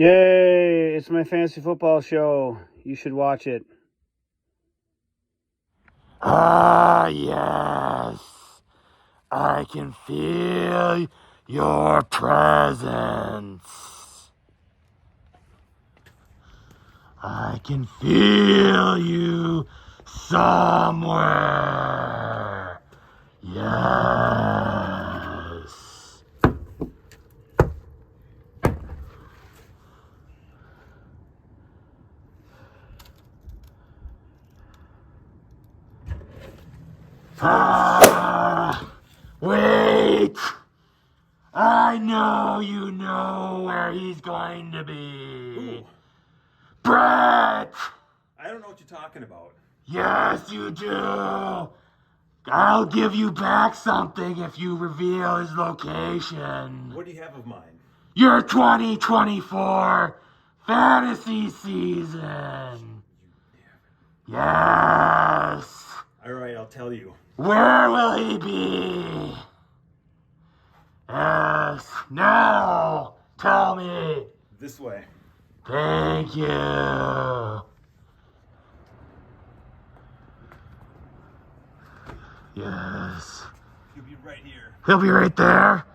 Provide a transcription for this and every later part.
Yay! It's my fantasy football show. You should watch it. Ah, yes. I can feel your presence. I can feel you somewhere. Yes. Wait! I know you know where he's going to be. Ooh. Brett! I don't know what you're talking about. Yes, you do. I'll give you back something if you reveal his location. What do you have of mine? Your 2024 fantasy season. Yes. All right, I'll tell you. Where will he be? Yes. Now, tell me. This way. Thank you. Yes. He'll be right here. He'll be right there.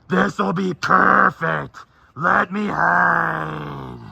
This'll be perfect. Let me hide.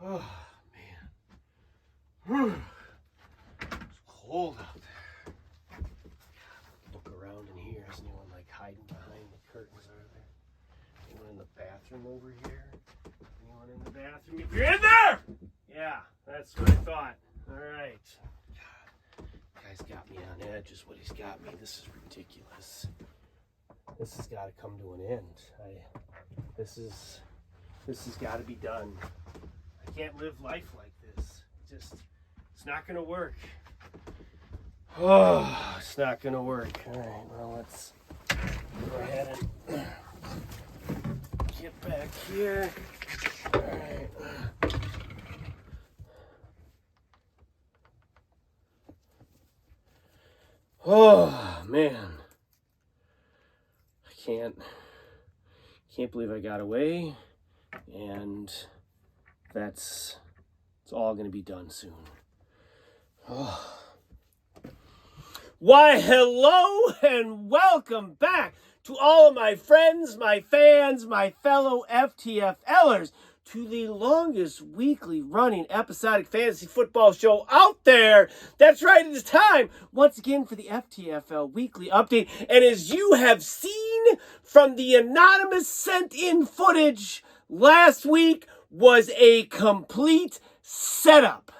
Oh, man. It's cold out there. Look around in here. Is anyone hiding behind the curtains? Are there? Anyone in the bathroom over here? Anyone in the bathroom? If you're in there! Yeah, that's what I thought. All right. God, guy's got me on edge is what he's got me. This is ridiculous. This has got to come to an end. This has got to be done. I can't live life like this. It's not going to work. Oh, it's not going to work. All right, well, let's go ahead and get back here. All right. Oh, man. I can't believe I got away. And it's all going to be done soon. Oh. Why, hello and welcome back to all of my friends, my fans, my fellow FTFLers to the longest weekly running episodic fantasy football show out there. That's right, it is time once again for the FTFL weekly update. And as you have seen from the anonymous sent in footage, last week was a complete setup.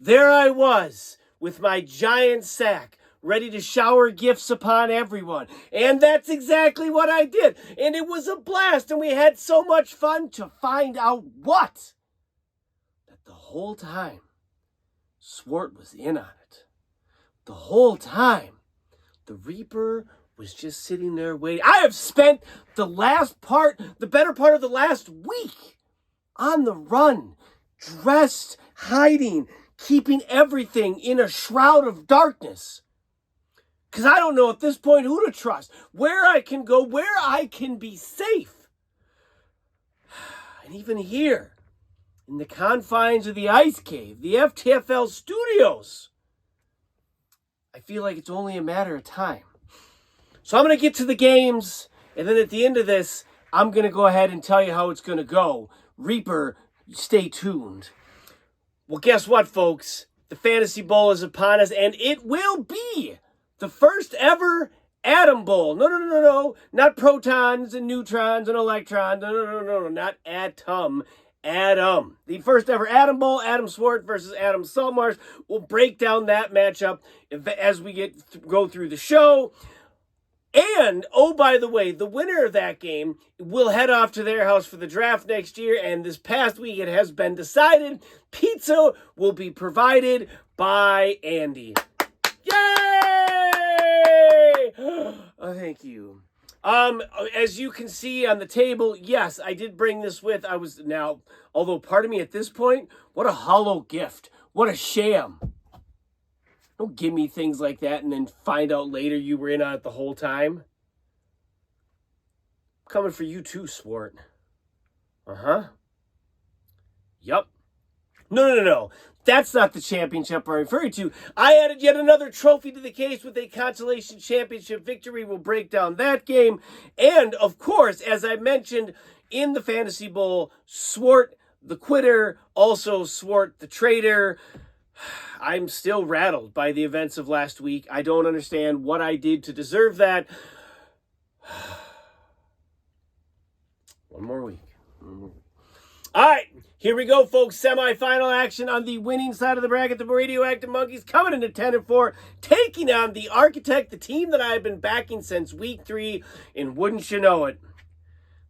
There I was with my giant sack, ready to shower gifts upon everyone. And that's exactly what I did. And it was a blast, and we had so much fun to find out what? That the whole time, Swart was in on it. The whole time, the Reaper was just sitting there waiting. I have spent the better part of the last week on the run, dressed, hiding, keeping everything in a shroud of darkness. Because I don't know at this point who to trust, where I can go, where I can be safe. And even here, in the confines of the ice cave, the FTFL studios, I feel like it's only a matter of time. So I'm going to get to the games, and then at the end of this, I'm going to go ahead and tell you how it's going to go. Reaper, stay tuned. Well, guess what, folks? The Fantasy Bowl is upon us, and it will be the first ever Atom Bowl. No. Not protons and neutrons and electrons. No. Not atom. Adam. The first ever Atom Bowl, Adam Swart versus Adam Salmars. We'll break down that matchup as we go through the show. And, oh, by the way, the winner of that game will head off to their house for the draft next year. And this past week, it has been decided pizza will be provided by Andy. Yay! Oh, thank you. As you can see on the table, yes, I did bring this with. Although part of me at this point, what a hollow gift. What a sham. Don't give me things like that and then find out later you were in on it the whole time. I'm coming for you too, Swart. Uh-huh. Yup. No. That's not the championship I'm referring to. I added yet another trophy to the case with a consolation championship victory. We'll break down that game. And, of course, as I mentioned in the Fantasy Bowl, Swart the quitter, also Swart the traitor. I'm still rattled by the events of last week. I don't understand what I did to deserve that. One more week. All right, here we go, folks. Semi-final action on the winning side of the bracket. The Radioactive Monkeys coming into 10-4, taking on the Architect, the team that I've been backing since week 3. And wouldn't you know it,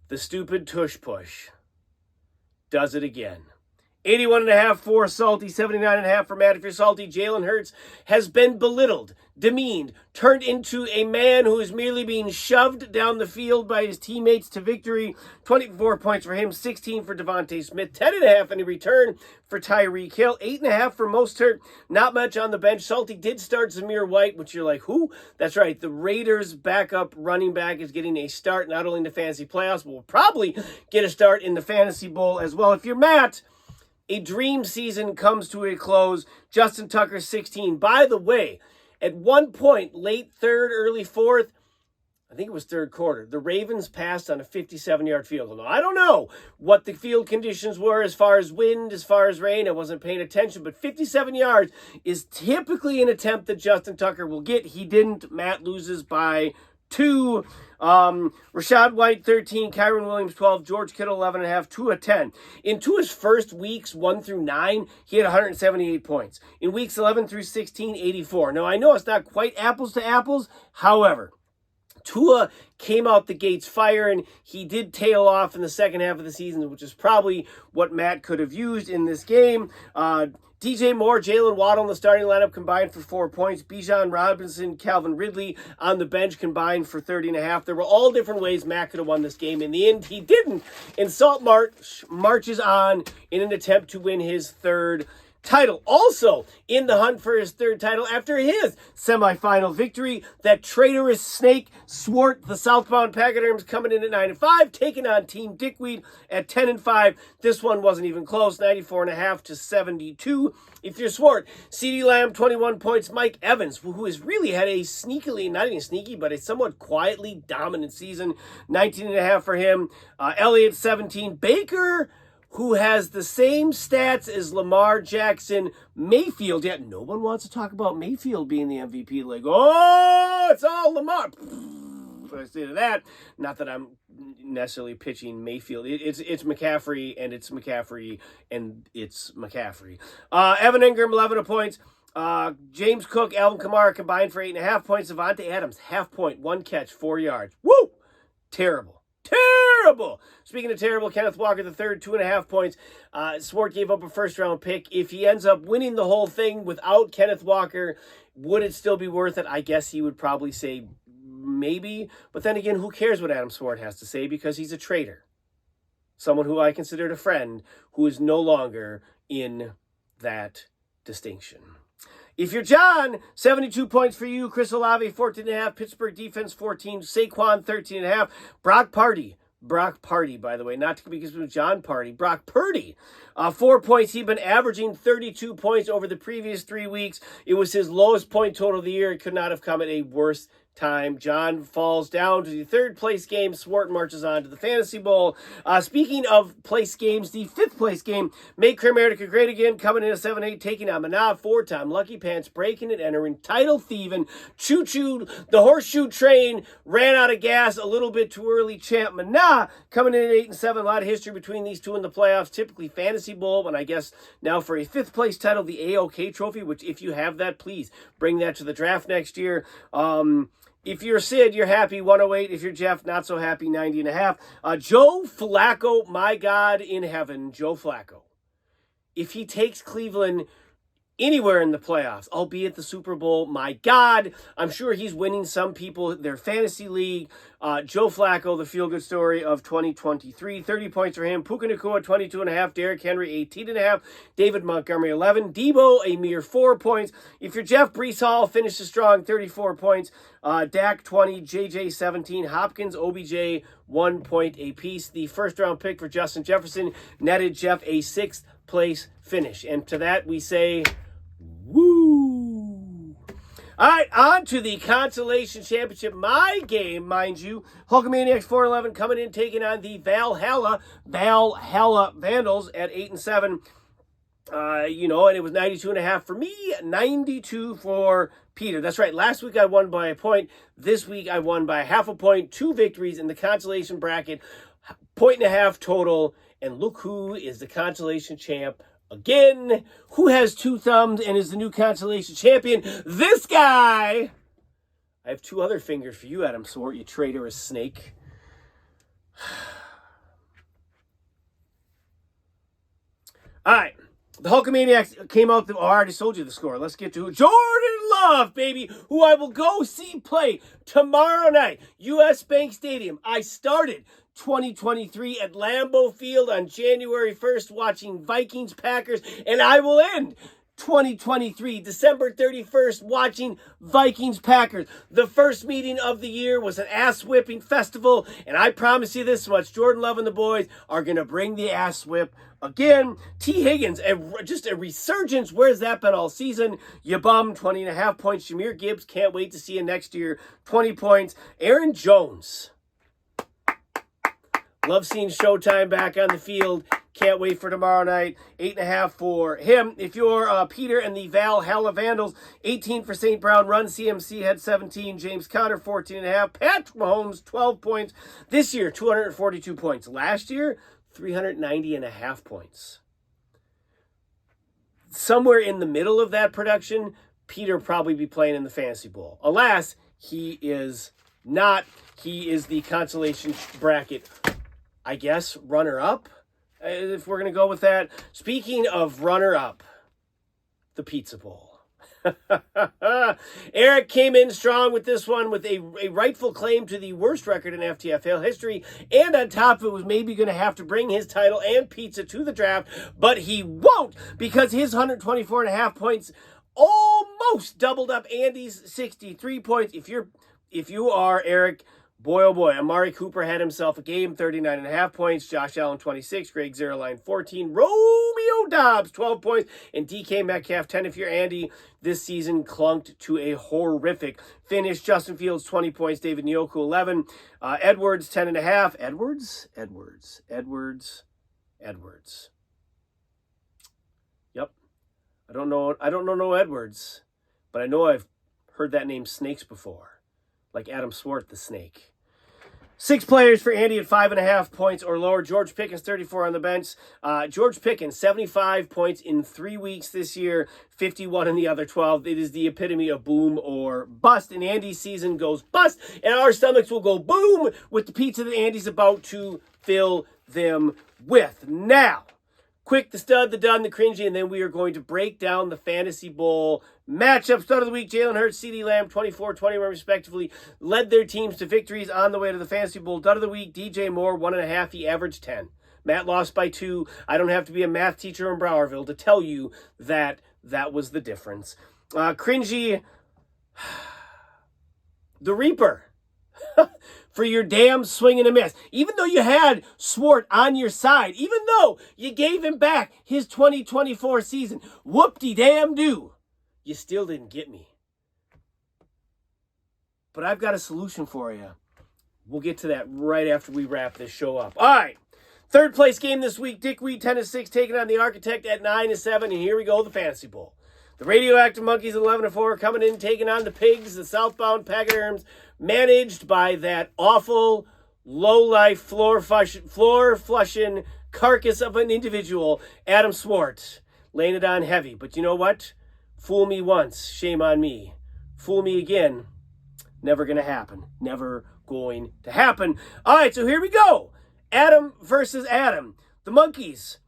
the stupid tush push does it again. 81.5 for Salty, 79.5 for Matt. If you're salty, Jalen Hurts has been belittled, demeaned, turned into a man who is merely being shoved down the field by his teammates to victory. 24 points for him, 16 for Devontae Smith, 10.5 in return for Tyreek Hill, 8.5 for Mostert. Not much on the bench. Salty did start Zamir White, which you're like, who? That's right. The Raiders' backup running back is getting a start not only in the fantasy playoffs, but will probably get a start in the Fantasy Bowl as well. If you're Matt, a dream season comes to a close. Justin Tucker, 16. By the way, at one point, late third, early fourth, I think it was third quarter, the Ravens passed on a 57-yard field goal. Now, I don't know what the field conditions were as far as wind, as far as rain. I wasn't paying attention, but 57 yards is typically an attempt that Justin Tucker will get. He didn't. Matt loses by 2. Rashad White, 13. Kyron Williams, 12. George Kittle, 11.5. Tua, 10. In Tua's first weeks, 1 through 9, he had 178 points. In weeks 11 through 16, 84. Now, I know it's not quite apples to apples. However, Tua came out the gates firing. He did tail off in the second half of the season, which is probably what Matt could have used in this game. DJ Moore, Jalen Waddle in the starting lineup combined for 4 points. Bijan Robinson, Calvin Ridley on the bench combined for 30.5. There were all different ways Matt could have won this game. In the end, he didn't. And Salt March marches on in an attempt to win his third title. Also in the hunt for his third title after his semifinal victory, that traitorous snake Swart, the Southbound Pachyderms, coming in at 9-5, taking on Team Dickweed at 10-5. This one wasn't even close, 94.5 to 72. If you're Swart, CeeDee Lamb, 21 points. Mike Evans, who has really had a sneakily, not even sneaky, but a somewhat quietly dominant season, 19.5 for him. Elliott, 17. Baker, who has the same stats as Lamar Jackson. Mayfield, yet no one wants to talk about Mayfield being the MVP. Like, oh, it's all Lamar. What I say to that, not that I'm necessarily pitching Mayfield. It's McCaffrey, and it's McCaffrey, and it's McCaffrey. Evan Ingram, 11 points. James Cook, Alvin Kamara combined for 8.5 points. Devontae Adams, 0.5 point, 1 catch, 4 yards. Woo! Terrible. Speaking of terrible, Kenneth Walker, the third, 2.5 points. Swart gave up a first-round pick. If he ends up winning the whole thing without Kenneth Walker, would it still be worth it? I guess he would probably say maybe. But then again, who cares what Adam Swart has to say, because he's a traitor. Someone who I considered a friend who is no longer in that distinction. If you're John, 72 points for you. Chris Olave, 14.5. Pittsburgh defense, 14. Saquon, 13.5. Brock Purdy, by the way, not to be confused with John Party. Brock Purdy, 4 points. He'd been averaging 32 points over the previous 3 weeks. It was his lowest point total of the year. It could not have come at a worse time. John falls down to the third place game. Swart marches on to the Fantasy Bowl. Speaking of place games, the fifth place game, Make America Great Again, coming in at 7-8, taking on Manav, 4-time Lucky Pants, breaking and entering, title thieving, choo-choo, the horseshoe train ran out of gas a little bit too early. Champ Manav coming in at 8-7. A lot of history between these two in the playoffs. Typically Fantasy Bowl, and I guess now for a fifth place title, the AOK trophy, which if you have that, please bring that to the draft next year. If you're Sid, you're happy, 108. If you're Jeff, not so happy, 90.5. Joe Flacco, my God in heaven, Joe Flacco. If he takes Cleveland anywhere in the playoffs, albeit the Super Bowl. My God, I'm sure he's winning some people their fantasy league. Joe Flacco, the feel-good story of 2023. 30 points for him. Puka Nacua, 22.5. Derrick Henry, 18.5. David Montgomery, 11. Debo, a mere 4 points. If you're Jeff Brees Hall, finishes strong, 34 points. Dak, 20. JJ, 17. Hopkins, OBJ, 1 point apiece. The first-round pick for Justin Jefferson netted Jeff a 6th place finish. And to that we say, woo! All right, on to the Consolation Championship. My game, mind you. Hulkamaniacs 4-11 coming in, taking on the Valhalla Vandals at 8-7. And it was 92.5 for me, 92 for Peter. That's right. Last week I won by a point. This week I won by half a point. 2 victories in the consolation bracket. 1.5 total. And look who is the consolation champ again. Who has 2 thumbs and is the new consolation champion? This guy. I have 2 other fingers for you, Adam Swart, you traitorous snake. All right. The Hulkamaniacs came out. I already told you the score. Let's get to it. Jordan Love, baby, who I will go see play tomorrow night. U.S. Bank Stadium. I started 2023 at Lambeau Field on January 1st watching Vikings-Packers, and I will end 2023, December 31st, watching Vikings-Packers. The first meeting of the year was an ass-whipping festival, and I promise you this much, Jordan Love and the boys are going to bring the ass whip again. T. Higgins, just a resurgence. Where's that been all season? You bum, 20.5 points. Jameer Gibbs, can't wait to see you next year, 20 points. Aaron Jones. Love seeing Showtime back on the field. Can't wait for tomorrow night. 8.5 for him. If you're Peter and the Valhalla Vandals, 18 for St. Brown. Run CMC had 17. James Conner, 14.5. Patrick Mahomes, 12 points. This year, 242 points. Last year, 390.5 points. Somewhere in the middle of that production, Peter will probably be playing in the Fantasy Bowl. Alas, he is not. He is the consolation bracket, I guess, runner-up, if we're going to go with that. Speaking of runner-up, the Pizza Bowl. Eric came in strong with this one with a rightful claim to the worst record in FTFL history, and on top of it was maybe going to have to bring his title and pizza to the draft, but he won't because his 124.5 points almost doubled up Andy's 63 points. If you are Eric, boy, oh boy, Amari Cooper had himself a game, 39.5 points. Josh Allen, 26. Greg Zerline, 14. Romeo Dobbs, 12 points. And DK Metcalf, 10. If you're Andy, this season clunked to a horrific finish. Justin Fields, 20 points. David Njoku, 11. Edwards, 10.5. Edwards. Yep. I don't know no Edwards, but I know I've heard that name snakes before. Like Adam Swart, the snake. 6 players for Andy at 5.5 points or lower. George Pickens, 34 on the bench. George Pickens, 75 points in 3 weeks this year, 51 in the other 12. It is the epitome of boom or bust. And Andy's season goes bust, and our stomachs will go boom with the pizza that Andy's about to fill them with. Now, quick, the stud, the done, the cringy, and then we are going to break down the Fantasy Bowl matchup. Start of the week, Jalen Hurts, CeeDee Lamb, 24, 21 respectively, led their teams to victories on the way to the Fantasy Bowl. Dud of the week, DJ Moore, 1.5. He averaged 10. Matt lost by 2. I don't have to be a math teacher in Browerville to tell you that that was the difference. Cringy, the Reaper. For your damn swing and a miss. Even though you had Swart on your side, even though you gave him back his 2024 season, whoop-de-damn-do, you still didn't get me. But I've got a solution for you. We'll get to that right after we wrap this show up. All right. Third place game this week. Dick Reed, 10-6, taking on the Architect at 9-7. And here we go, the Fantasy Bowl. The Radioactive Monkeys, 11-4, coming in, taking on the Pigs, the Southbound Pachyderms, managed by that awful, low-life, floor-flushing carcass of an individual, Adam Swart, laying it on heavy. But you know what? Fool me once, shame on me. Fool me again, never going to happen. Never going to happen. All right, so here we go. Adam versus Adam. The Monkeys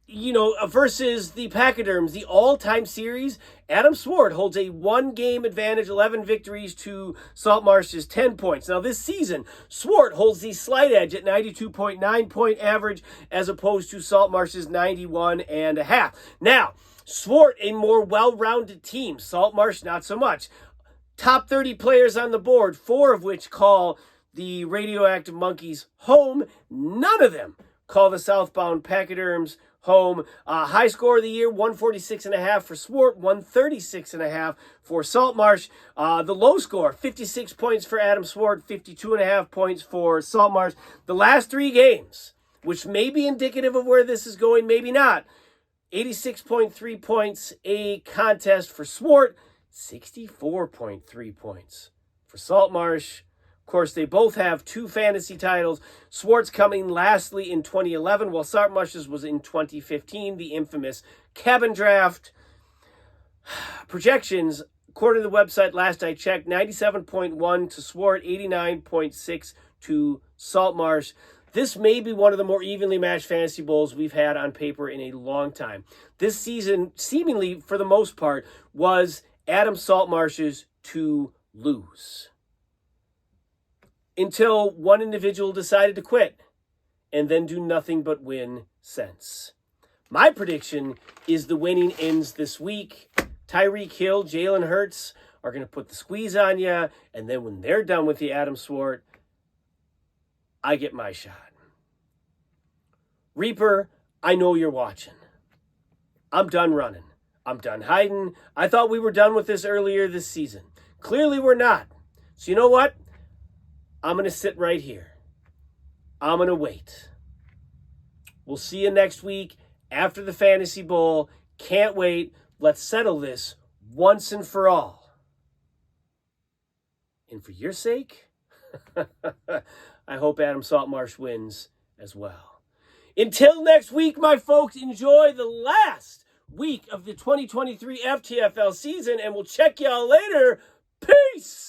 versus the Pachyderms, the all-time series, Adam Swart holds a 1-game advantage, 11 victories to Saltmarsh's 10 points. Now, this season, Swart holds the slight edge at 92.9 point average as opposed to Saltmarsh's 91.5. Now, Swart, a more well-rounded team. Saltmarsh, not so much. Top 30 players on the board, 4 of which call the Radioactive Monkeys home. None of them call the Southbound Pachyderms home. High score of the year, 146.5 for Swart, 136.5 for Saltmarsh. The low score, 56 points for Adam Swart, 52.5 points for Saltmarsh. The last 3 games, which may be indicative of where this is going, maybe not. 86.3 points a contest for Swart, 64.3 points for Saltmarsh. Of course, they both have 2 fantasy titles. Swart's coming lastly in 2011, while Saltmarsh's was in 2015, the infamous cabin draft. Projections, according to the website last I checked, 97.1 to Swart, 89.6 to Saltmarsh. This may be one of the more evenly matched fantasy bowls we've had on paper in a long time. This season, seemingly for the most part, was Adam Saltmarsh's to lose. Until one individual decided to quit and then do nothing but win since. My prediction is the winning ends this week. Tyreek Hill, Jalen Hurts are going to put the squeeze on you, and then when they're done with the Adam Swart, I get my shot. Reaper, I know you're watching. I'm done running. I'm done hiding. I thought we were done with this earlier this season. Clearly we're not. So you know what? I'm going to sit right here. I'm going to wait. We'll see you next week after the Fantasy Bowl. Can't wait. Let's settle this once and for all. And for your sake, I hope Adam Saltmarsh wins as well. Until next week, my folks, enjoy the last week of the 2023 FTFL season, and we'll check y'all later. Peace!